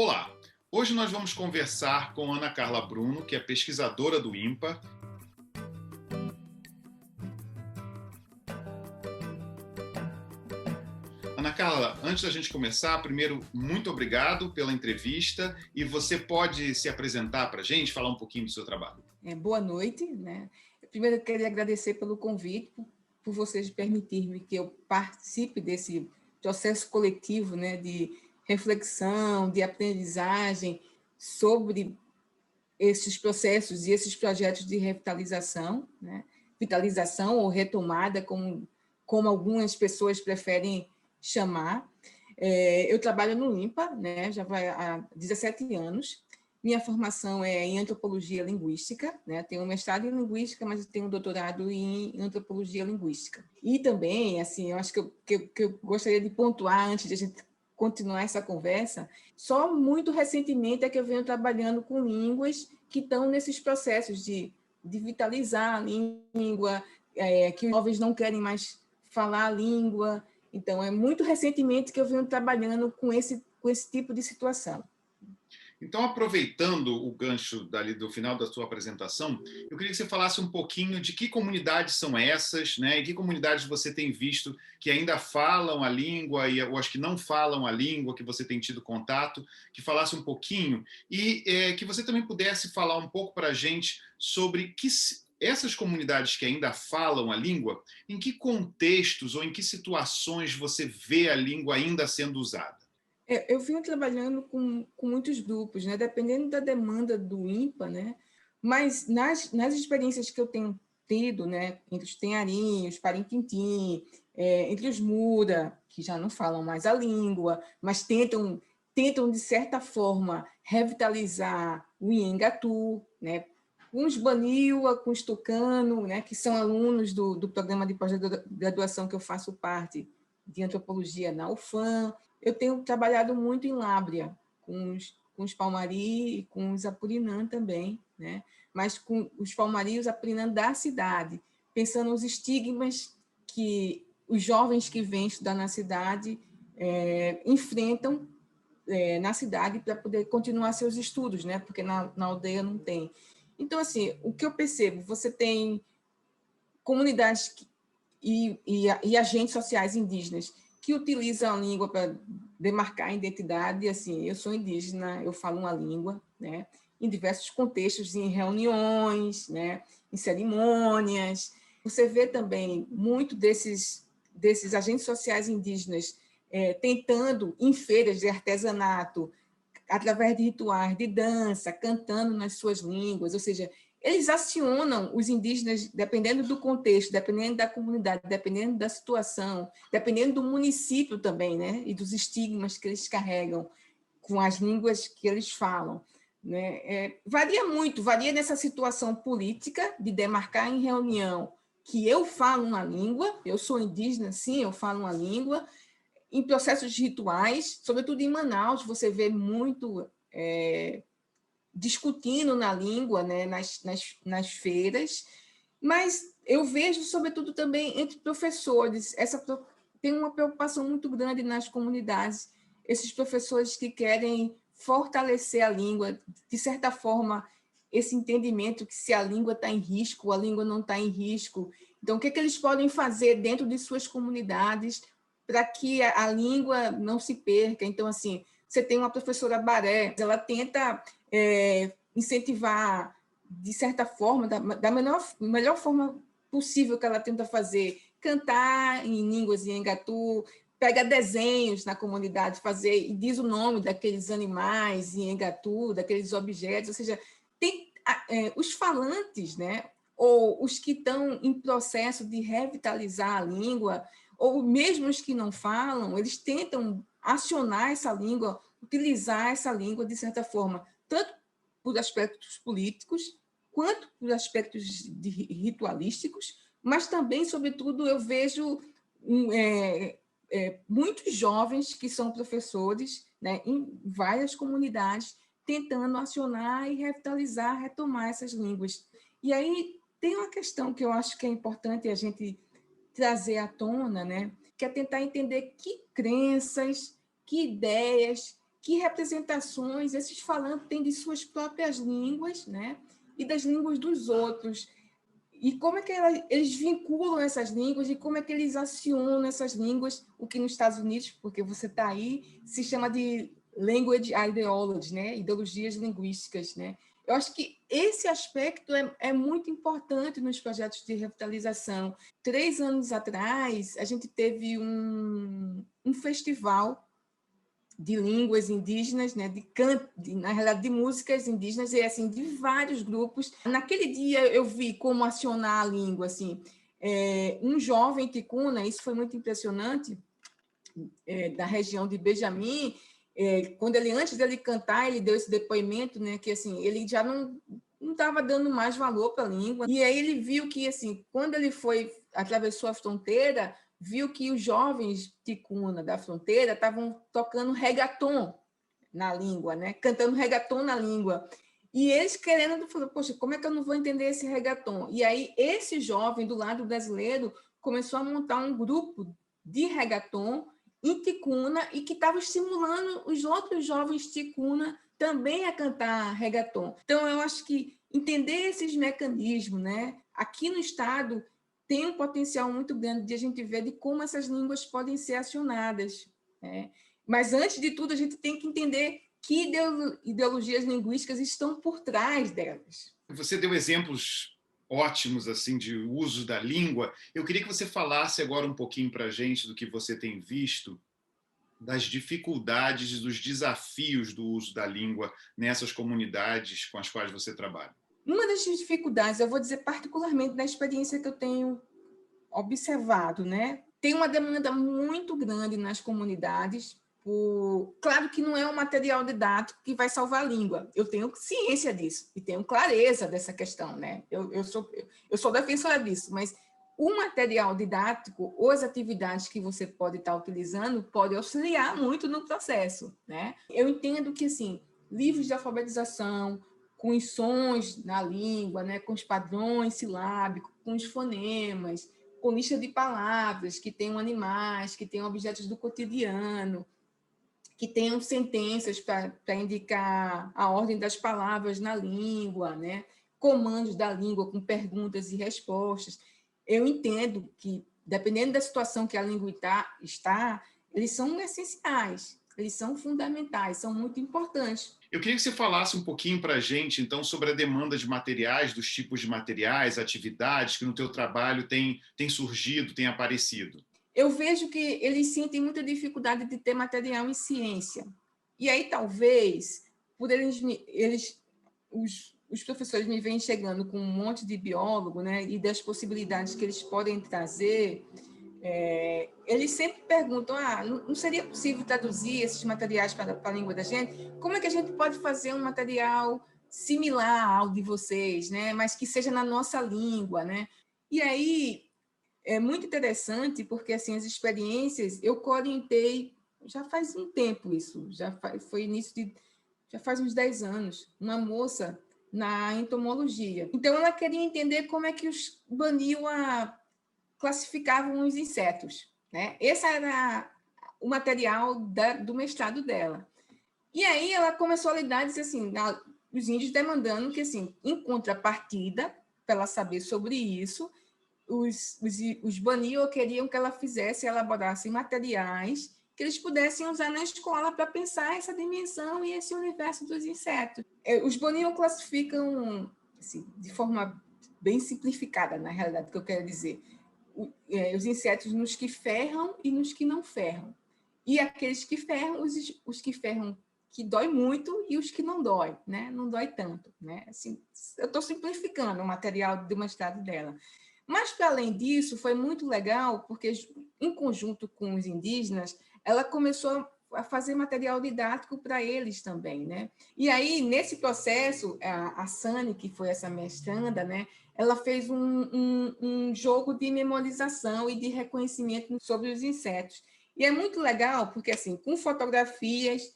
Olá! Hoje nós vamos conversar com Ana Carla Bruno, que é pesquisadora do INPA. Ana Carla, antes da gente começar, primeiro, muito obrigado pela entrevista e você pode se apresentar para a gente, falar um pouquinho do seu trabalho. Boa noite, né? Primeiro, eu queria agradecer pelo convite, por vocês permitirem que eu participe desse processo coletivo, né, de reflexão, de aprendizagem sobre esses processos e esses projetos de revitalização, né? Vitalização ou retomada, como algumas pessoas preferem chamar. Eu trabalho no INPA, né? Já vai há 17 anos. Minha formação é em antropologia linguística, né? Tenho um mestrado em linguística, mas tenho um doutorado em antropologia linguística. E também, assim, eu acho que eu gostaria de pontuar antes de a gente continuar essa conversa, só muito recentemente é que eu venho trabalhando com línguas que estão nesses processos de vitalizar a língua, que os jovens não querem mais falar a língua. Então, é muito recentemente que eu venho trabalhando com esse tipo de situação. Então, aproveitando o gancho dali do final da sua apresentação, eu queria que você falasse um pouquinho de que comunidades são essas, né? E que comunidades você tem visto que ainda falam a língua e eu acho que não falam a língua, que você tem tido contato, que falasse um pouquinho e que você também pudesse falar um pouco para a gente sobre essas comunidades que ainda falam a língua, em que contextos ou em que situações você vê a língua ainda sendo usada? Eu venho trabalhando com muitos grupos, né? Dependendo da demanda do INPA, né? Mas nas experiências que eu tenho tido, né? Entre os tenharinhos, parintintim, entre os Mura, que já não falam mais a língua, mas tentam de certa forma, revitalizar o Iengatu, né? Com os Baniwa, com os Tucano, né? Que são alunos do programa de pós-graduação que eu faço parte, de antropologia na UFAM. Eu tenho trabalhado muito em Lábrea, com os Palmari e com os Apurinã também, né? Mas com os Palmari e os Apurinã da cidade, pensando nos estigmas que os jovens que vêm estudar na cidade enfrentam na cidade para poder continuar seus estudos, né? Porque na aldeia não tem. Então, assim, o que eu percebo, você tem comunidades e agentes sociais indígenas que utilizam a língua para demarcar a identidade. Assim, eu sou indígena, eu falo uma língua, né? Em diversos contextos, em reuniões, né? Em cerimônias. Você vê também muito desses agentes sociais indígenas tentando, em feiras de artesanato, através de rituais de dança, cantando nas suas línguas, ou seja, eles acionam os indígenas, dependendo do contexto, dependendo da comunidade, dependendo da situação, dependendo do município também, né? E dos estigmas que eles carregam com as línguas que eles falam. Né? Varia muito, varia nessa situação política de demarcar em reunião que eu falo uma língua, eu sou indígena, sim, eu falo uma língua, em processos rituais, sobretudo em Manaus, você vê muito discutindo na língua, né, nas feiras, mas eu vejo, sobretudo, também entre professores, tem uma preocupação muito grande nas comunidades, esses professores que querem fortalecer a língua, de certa forma, esse entendimento que se a língua está em risco, a língua não está em risco. Então, o que eles podem fazer dentro de suas comunidades para que a língua não se perca? Então, assim, você tem uma professora Baré, ela tenta incentivar, de certa forma, da melhor forma possível que ela tenta fazer, cantar em línguas Iengatu, pega desenhos na comunidade, fazer e diz o nome daqueles animais Iengatu, daqueles objetos, ou seja, tem os falantes, né, ou os que estão em processo de revitalizar a língua, ou mesmo os que não falam, eles tentam acionar essa língua, utilizar essa língua de certa forma, tanto por aspectos políticos, quanto por aspectos ritualísticos, mas também, sobretudo, eu vejo muitos jovens que são professores, né, em várias comunidades, tentando acionar e revitalizar, retomar essas línguas. E aí tem uma questão que eu acho que é importante a gente trazer à tona, né, que é tentar entender que crenças, que ideias, que representações esses falantes têm de suas próprias línguas, né? E das línguas dos outros. E como é que eles vinculam essas línguas e como é que eles acionam essas línguas, o que nos Estados Unidos, porque você está aí, se chama de language ideology, né? Ideologias linguísticas, né? Eu acho que esse aspecto é muito importante nos projetos de revitalização. 3 anos atrás, a gente teve um festival de línguas indígenas, né, na realidade de músicas indígenas e assim de vários grupos. Naquele dia eu vi como acionar a língua, assim, um jovem ticuna, isso foi muito impressionante, da região de Benjamin, quando ele antes dele cantar ele deu esse depoimento, né, que assim ele já não estava dando mais valor para a língua e aí ele viu que assim quando ele atravessou a fronteira viu que os jovens ticuna da fronteira estavam tocando reggaeton na língua, né? Cantando reggaeton na língua. E eles querendo, poxa, como é que eu não vou entender esse reggaeton? E aí esse jovem do lado brasileiro começou a montar um grupo de reggaeton em ticuna e que estava estimulando os outros jovens ticuna também a cantar reggaeton. Então, eu acho que entender esses mecanismos, né? Aqui no estado tem um potencial muito grande de a gente ver de como essas línguas podem ser acionadas, né? Mas, antes de tudo, a gente tem que entender que ideologias linguísticas estão por trás delas. Você deu exemplos ótimos assim de uso da língua. Eu queria que você falasse agora um pouquinho para a gente do que você tem visto, das dificuldades e dos desafios do uso da língua nessas comunidades com as quais você trabalha. Uma das dificuldades, eu vou dizer particularmente da experiência que eu tenho observado, né? Tem uma demanda muito grande nas comunidades. Claro que não é um material didático que vai salvar a língua. Eu tenho ciência disso e tenho clareza dessa questão, né? Eu sou defensora disso, mas o material didático ou as atividades que você pode estar utilizando pode auxiliar muito no processo, né? Eu entendo que, assim, livros de alfabetização, com os sons na língua, né, com os padrões silábicos, com os fonemas, com lista de palavras que tenham animais, que tenham objetos do cotidiano, que tenham sentenças para indicar a ordem das palavras na língua, né? Comandos da língua com perguntas e respostas. Eu entendo que, dependendo da situação que a língua está, eles são essenciais, eles são fundamentais, são muito importantes. Eu queria que você falasse um pouquinho para a gente, então, sobre a demanda de materiais, dos tipos de materiais, atividades que no teu trabalho tem surgido, tem aparecido. Eu vejo que eles sentem muita dificuldade de ter material em ciência. E aí, talvez, por os professores me vêm chegando com um monte de biólogo, né, e das possibilidades que eles podem trazer, eles sempre perguntam, não seria possível traduzir esses materiais para a língua da gente? Como é que a gente pode fazer um material similar ao de vocês, né, mas que seja na nossa língua, né? E aí é muito interessante porque assim as experiências eu orientei já faz um tempo isso, foi início de já faz uns 10 anos, uma moça na entomologia. Então ela queria entender como é que os Baniwa classificavam os insetos, né? Esse era o material do mestrado dela. E aí ela começou a lidar e disse assim, os índios demandando que assim, em contrapartida, para ela saber sobre isso, os Baniwa queriam que ela elaborasse materiais que eles pudessem usar na escola para pensar essa dimensão e esse universo dos insetos. Os Baniwa classificam, assim, de forma bem simplificada, na realidade, o que eu quero dizer, os insetos nos que ferram e nos que não ferram. E aqueles que ferram, os que ferram que dói muito e os que não dói, né? Não dói tanto, né? Assim, eu estou simplificando o material do mestrado dela. Mas, para além disso, foi muito legal, porque, em conjunto com os indígenas, ela começou a fazer material didático para eles também, né? E aí, nesse processo, a Sani, que foi essa mestranda, né, ela fez um jogo de memorização e de reconhecimento sobre os insetos. E é muito legal, porque, assim, com fotografias,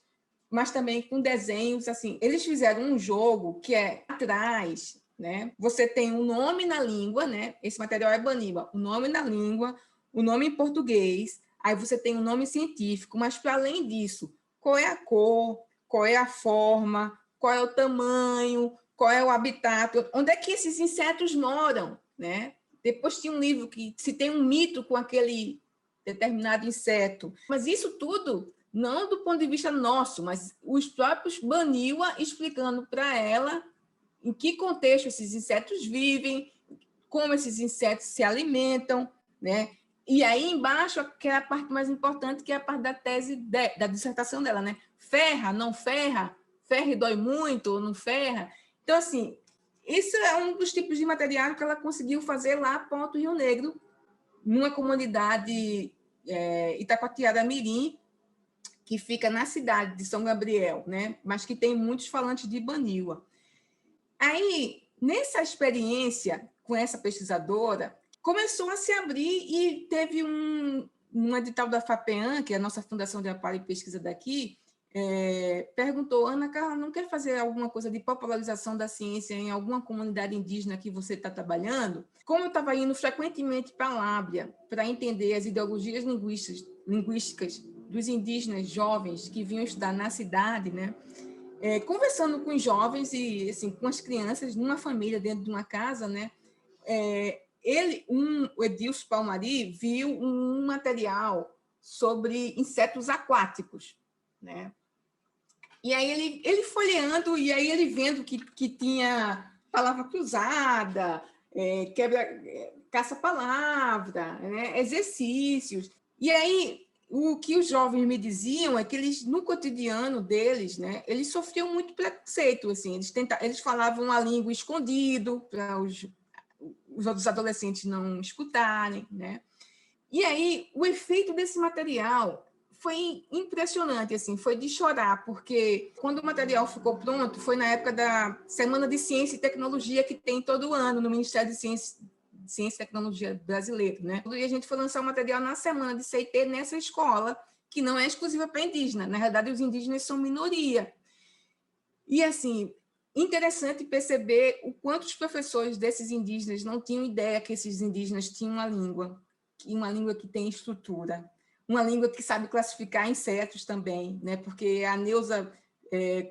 mas também com desenhos, assim, eles fizeram um jogo que é atrás, né? Você tem um nome na língua, né? Esse material é Baniwa, o nome na língua, o nome em português, aí você tem um nome científico, mas para além disso, qual é a cor, qual é a forma, qual é o tamanho, qual é o habitat, onde é que esses insetos moram, né? Depois tinha um livro que se tem um mito com aquele determinado inseto. Mas isso tudo não do ponto de vista nosso, mas os próprios Baniwa explicando para ela em que contexto esses insetos vivem, como esses insetos se alimentam, né? E aí embaixo, que é a parte mais importante, que é a parte da tese, da dissertação dela, né? Ferra, não ferra? Ferra e dói muito ou não ferra? Então, assim, isso é um dos tipos de material que ela conseguiu fazer lá para Alto Rio Negro, numa comunidade Itacoatiara Mirim, que fica na cidade de São Gabriel, né? Mas que tem muitos falantes de Baniwa. Aí, nessa experiência com essa pesquisadora, começou a se abrir e teve um edital da FAPEAN, que é a nossa Fundação de Amparo e Pesquisa daqui, perguntou, Ana Carla, não quer fazer alguma coisa de popularização da ciência em alguma comunidade indígena que você está trabalhando? Como eu estava indo frequentemente para a Lábrea para entender as ideologias linguísticas dos indígenas jovens que vinham estudar na cidade, né? Conversando com os jovens e assim, com as crianças, numa família, dentro de uma casa, né? O Edilson Palmari viu um material sobre insetos aquáticos, né? E aí ele folheando, e aí ele vendo que tinha palavra cruzada, caça-palavra, né? Exercícios. E aí o que os jovens me diziam é que eles, no cotidiano deles, né, eles sofriam muito preconceito, assim, eles falavam a língua escondido para os outros adolescentes não escutarem, né? E aí o efeito desse material foi impressionante, assim, foi de chorar, porque quando o material ficou pronto, foi na época da Semana de Ciência e Tecnologia que tem todo ano no Ministério de Ciência e Tecnologia brasileiro, né? E a gente foi lançar o material na semana de CIT nessa escola, que não é exclusiva para indígena. Na realidade, os indígenas são minoria. E, assim, interessante perceber o quanto os professores desses indígenas não tinham ideia que esses indígenas tinham uma língua que tem estrutura, uma língua que sabe classificar insetos também, né? Porque a Neuza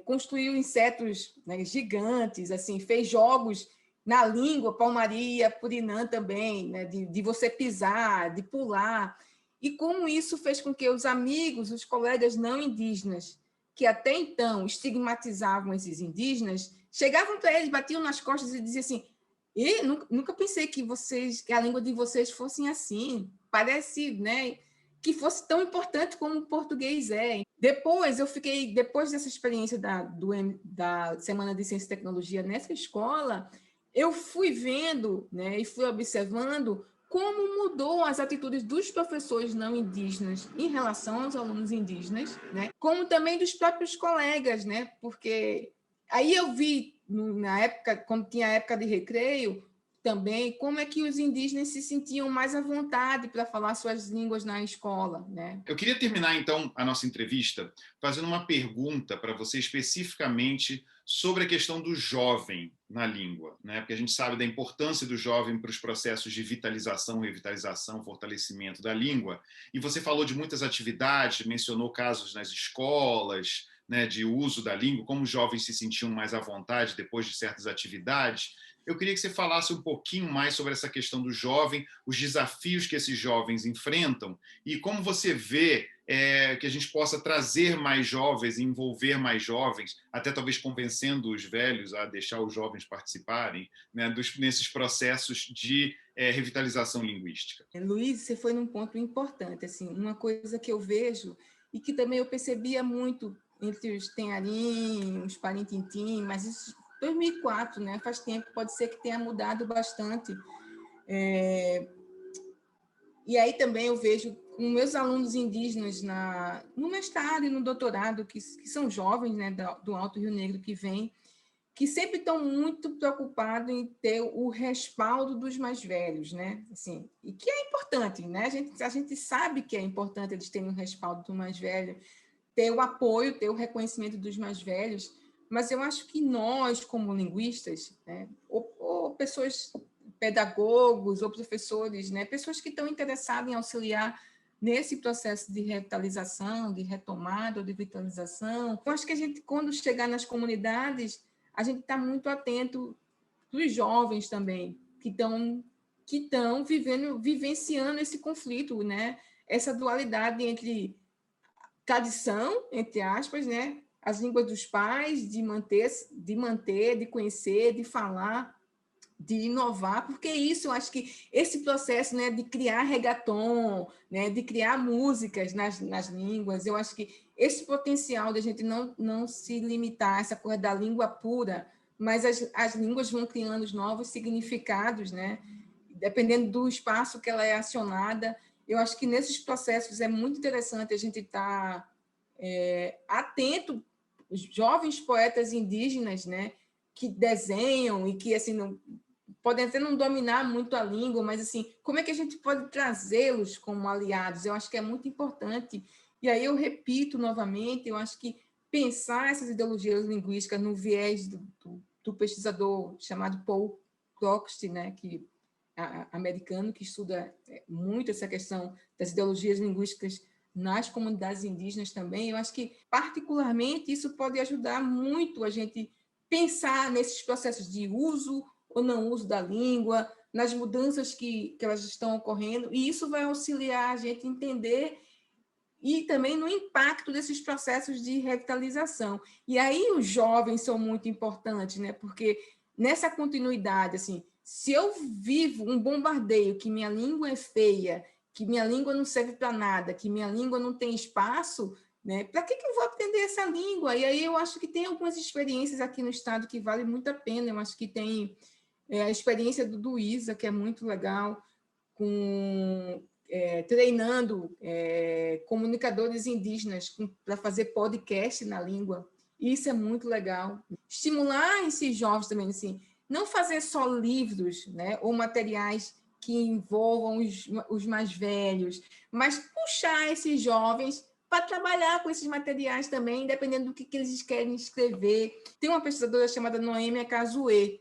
construiu insetos, né, gigantes, assim, fez jogos na língua, palmaria, purinã também, né? De você pisar, de pular. E como isso fez com que os amigos, os colegas não indígenas, que até então estigmatizavam esses indígenas, chegavam para eles, batiam nas costas e diziam assim: e nunca pensei que a língua de vocês fosse assim, parece, né, que fosse tão importante como o português é. Depois dessa experiência da Semana de Ciência e Tecnologia nessa escola, eu fui vendo, né, e fui observando como mudou as atitudes dos professores não indígenas em relação aos alunos indígenas, né? Como também dos próprios colegas, né? Porque aí eu vi, na época, quando tinha a época de recreio, também, como é que os indígenas se sentiam mais à vontade para falar suas línguas na escola, né? Eu queria terminar, então, a nossa entrevista fazendo uma pergunta para você especificamente sobre a questão do jovem na língua, né? Porque a gente sabe da importância do jovem para os processos de vitalização, revitalização, fortalecimento da língua. E você falou de muitas atividades, mencionou casos nas escolas, né, de uso da língua, como os jovens se sentiam mais à vontade depois de certas atividades. Eu queria que você falasse um pouquinho mais sobre essa questão do jovem, os desafios que esses jovens enfrentam e como você vê que a gente possa trazer mais jovens, envolver mais jovens, até talvez convencendo os velhos a deixar os jovens participarem, né, nesses processos de revitalização linguística. Luiz, você foi num ponto importante, assim, uma coisa que eu vejo e que também eu percebia muito entre os Tenharim, os Parintintim, mas isso 2004, né? Faz tempo, pode ser que tenha mudado bastante. E aí também eu vejo com meus alunos indígenas no mestrado e no doutorado, que são jovens, né, do Alto Rio Negro que vêm, que sempre estão muito preocupados em ter o respaldo dos mais velhos, né? Assim, e que é importante, né? A gente sabe que é importante eles terem o respaldo do mais velho, ter o apoio, ter o reconhecimento dos mais velhos, mas eu acho que nós, como linguistas, né, ou pessoas, pedagogos ou professores, né, pessoas que estão interessadas em auxiliar nesse processo de revitalização, de retomada ou de vitalização. Eu acho que a gente, quando chegar nas comunidades, a gente está muito atento para os jovens também, que estão vivenciando esse conflito, né? Essa dualidade entre tradição, entre aspas, né? As línguas dos pais, de manter, de conhecer, de falar, de inovar, porque isso, eu acho que esse processo, né, de criar reggaeton, né, de criar músicas nas línguas, eu acho que esse potencial de a gente não se limitar a essa coisa da língua pura, mas as línguas vão criando os novos significados, né, dependendo do espaço que ela é acionada. Eu acho que nesses processos é muito interessante a gente estar atento, os jovens poetas indígenas, né, que desenham e que assim podem até não dominar muito a língua, mas assim, como é que a gente pode trazê-los como aliados? Eu acho que é muito importante. E aí eu repito novamente, eu acho que pensar essas ideologias linguísticas no viés do pesquisador chamado Paul Croxt, né, que americano, que estuda muito essa questão das ideologias linguísticas nas comunidades indígenas também, eu acho que, particularmente, isso pode ajudar muito a gente pensar nesses processos de uso ou não uso da língua, nas mudanças que elas estão ocorrendo, e isso vai auxiliar a gente a entender e também no impacto desses processos de revitalização. E aí os jovens são muito importantes, né? Porque nessa continuidade, assim, se eu vivo um bombardeio que minha língua é feia, que minha língua não serve para nada, que minha língua não tem espaço, né? Para que eu vou aprender essa língua? E aí eu acho que tem algumas experiências aqui no estado que valem muito a pena. Eu acho que tem a experiência do ISA, que é muito legal, treinando comunicadores indígenas para fazer podcast na língua. Isso é muito legal. Estimular esses jovens também, assim, não fazer só livros, né, ou materiais que envolvam os mais velhos, mas puxar esses jovens para trabalhar com esses materiais também, dependendo do que eles querem escrever. Tem uma pesquisadora chamada Noêmia Cazuê,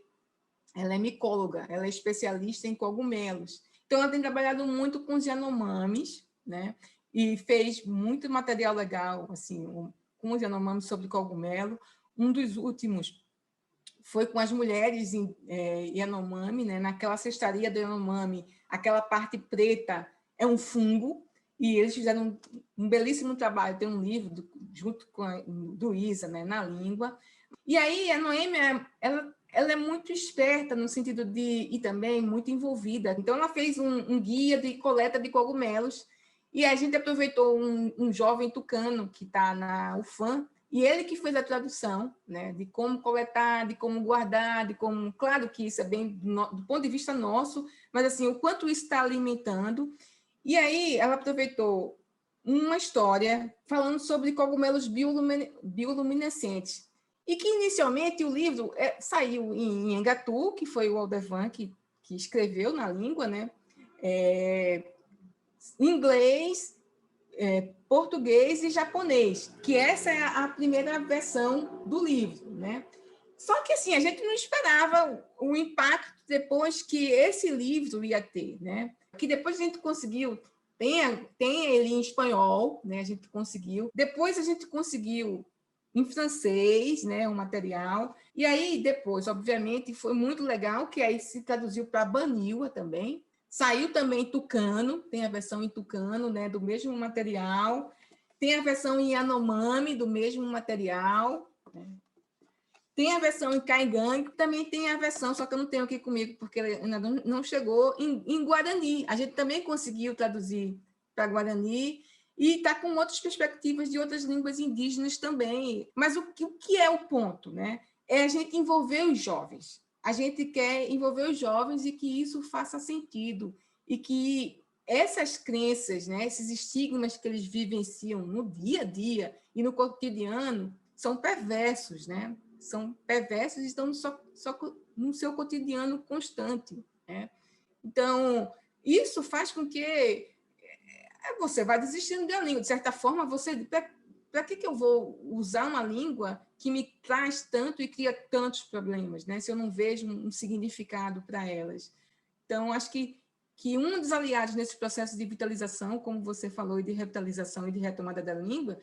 ela é micóloga, ela é especialista em cogumelos. Então, ela tem trabalhado muito com os Yanomamis, né? E fez muito material legal, assim, com os Yanomamis sobre cogumelo. Um dos últimos foi com as mulheres Yanomami, né? Naquela cestaria do Yanomami, aquela parte preta é um fungo, e eles fizeram um belíssimo trabalho. Tem um livro junto com do Isa, né? Na língua. E aí, a Noêmia, ela é muito esperta no sentido e também muito envolvida. Então, ela fez um guia de coleta de cogumelos e a gente aproveitou um jovem tucano que está na UFAM e ele que fez a tradução, né, de como coletar, de como guardar, de como... Claro que isso é bem do ponto de vista nosso, mas assim, o quanto isso está alimentando. E aí, ela aproveitou uma história falando sobre cogumelos bioluminescentes. E que, inicialmente, o livro saiu em Engatu, que foi o Aldevan que escreveu na língua, né? Inglês, português e japonês, que essa é a primeira versão do livro, né? Só que, assim, a gente não esperava o impacto depois que esse livro ia ter, né? Que depois a gente conseguiu... Tem ele em espanhol, né? A gente conseguiu. Depois a gente conseguiu em francês, né, um material. E aí, depois, obviamente, foi muito legal, que aí se traduziu para Baniwa também. Saiu também em tucano, tem a versão em tucano, né, do mesmo material. Tem a versão em Yanomami, do mesmo material. Né? Tem a versão em Caingangue, também tem a versão, só que eu não tenho aqui comigo, porque ainda não chegou, em Guarani. A gente também conseguiu traduzir para Guarani, e está com outras perspectivas de outras línguas indígenas também. Mas o que é o ponto? Né? É a gente envolver os jovens. A gente quer envolver os jovens e que isso faça sentido, e que essas crenças, né, esses estigmas que eles vivenciam no dia a dia e no cotidiano são perversos, né? São perversos e estão só no seu cotidiano constante. Né? Então, isso faz com que você vai desistindo da língua. De certa forma, para que eu vou usar uma língua que me traz tanto e cria tantos problemas, né? Se eu não vejo um significado para elas. Então, acho que que um dos aliados nesse processo de vitalização, como você falou, e de revitalização e de retomada da língua,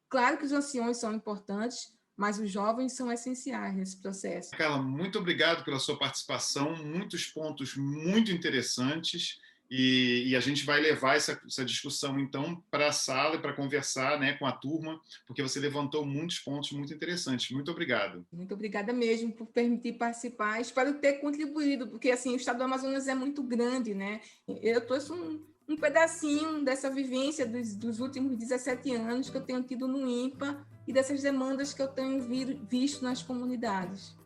claro que os anciões são importantes, mas os jovens são essenciais nesse processo. Carla, muito obrigado pela sua participação, muitos pontos muito interessantes, e a gente vai levar essa discussão, então, para a sala e para conversar, né, com a turma, porque você levantou muitos pontos muito interessantes. Muito obrigado. Muito obrigada mesmo por permitir participar. Espero ter contribuído, porque assim, o estado do Amazonas é muito grande, né? Eu trouxe um pedacinho dessa vivência dos últimos 17 anos que eu tenho tido no INPA e dessas demandas que eu tenho visto nas comunidades.